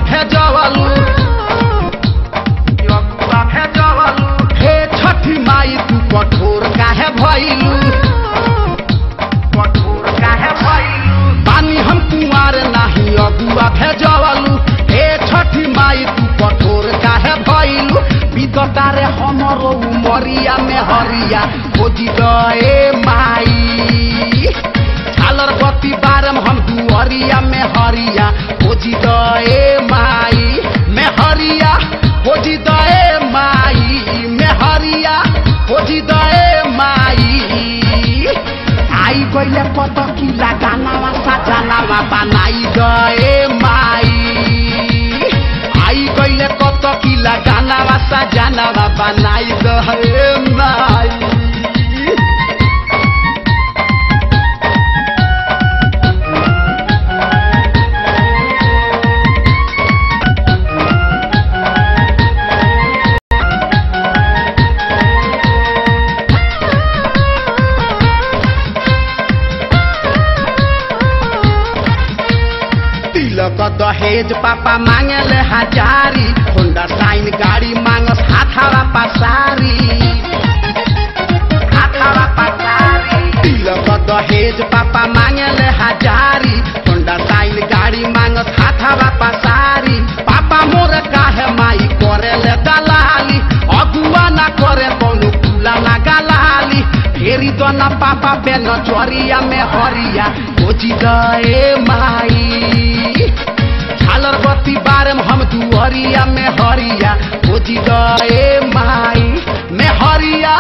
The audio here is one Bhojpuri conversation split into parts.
भेजवलू हे छठी माई तू कठोर काहे भइलू पानी हम कुंवार नाही अगुआ भेजवलू हे छठी माई तू कठोर काहे भइलू बीततारे हमरो उमरिया में हरिया खोजी गए माई झालर बत्ती बारम हम दुअरिया में हरिया खोजी गए माई में हरिया खोजी गए माई में हरिया खोजी गए माई आई गइले कत किला गानावा सजनावा बनाई गए माई आई गइले कत किला गानावा सजनावा बनाई गए माई दहेज पापा मांगले हजारी होंडा साइन गाड़ी मांगस हाथावा पसारी तिलक दहेज पापा मांगले हजारी होंडा साइन गाड़ी मांगस हाथावा पसारी पापा मोर काहे माई करेले दलाली अगुआ ना करे कोनो फूला ना गलाली फेरी तो ना पापा पे नजरिया में हरिया खोजी गए माई झालर बत्ती बारम हम दुअरिया में हरिया खोजी गए माई में हरिया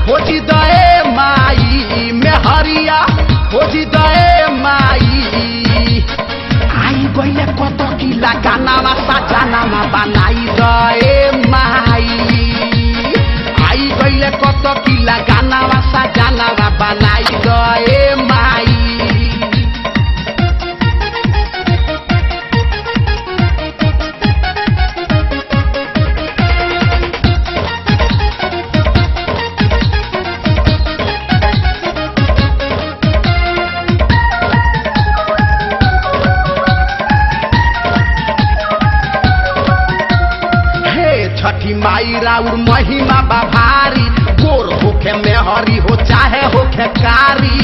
खोजी गए माई में हरिया खोजी गए माई आई गइले कत किला गानावा सजनावा बनाई गए माई आई गइले कत किला गानावा सजनावा बनाई गए माई छठी माई राउर महिमा बाभारी गोर होखे में हरी हो चाहे होखे कारी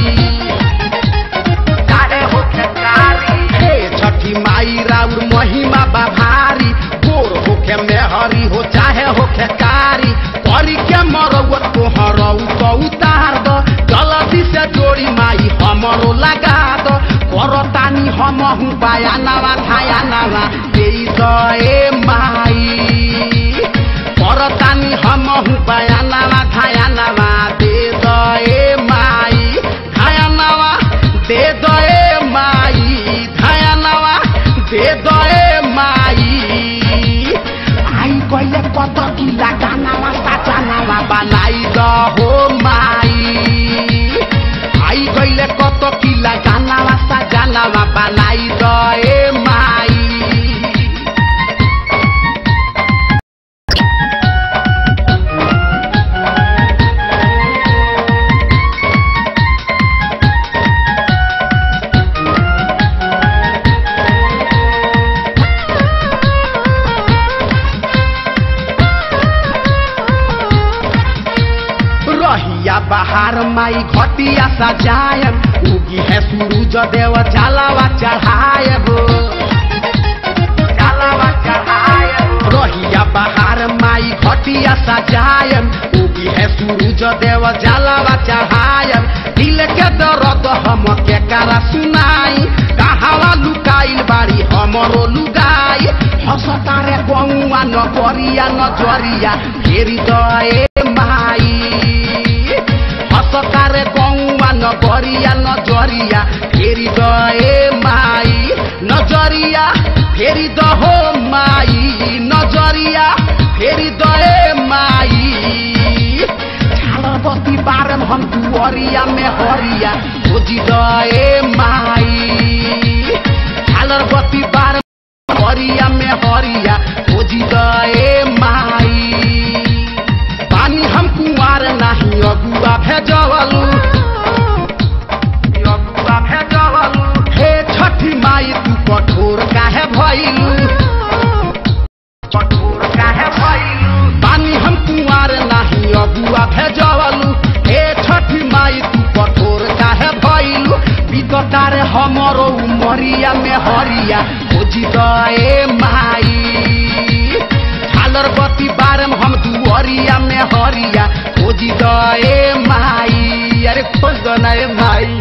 हे छठी माई राउर महिमा बाभारी गोर होखे में हरी हो चाहे होखे कारी करी के मरौत को हरऊ तो उतार दो जल्दी से जोड़ी माई हमरो लगा दो करतानी हम हूँ बयानावा थायानावा दे गए माई करतानी हम हूँ बयानावा धायानावा दे गए माई धायानावा दे गए माई धायानावा दे गए माई आई गइले कत किला गानावा सजनावा बनाई दहो माई आई गइले कत किला गानावा सजनावा बनाई गए माई बाहर माई घटिया सजायब उगी है सूरज देव जलावा चढ़ायब रहिया बाहर माई घटिया सजायब उगी है सूरज देव जलावा चढ़ायब दिल के दर्द हम के करा सुनाई कहावा लुकाइल बाड़ी हमरो लुगाई हसतारे गौआ नगरिया नजरिया फेरी गए माई हसतारे गौआ नगरिया नजरिया फेरी गए माई नजरिया फेरी दहो माई नजरिया फेरी गए माई झालबत्ती बारम हम दुअरिया में हरिया खोजी गए माई झालबत्ती बारम हरिया में हरिया खोजी गए माई पानी हम कुंवार नहीं अगुआ भेजवलू हे छठी माई तू कठोर काहे भइलू में हरिया खोजी दे माई झालर बत्ती बारम हम दुआरिया में हरिया खोजी दे माई अरे खोज दो ना माई।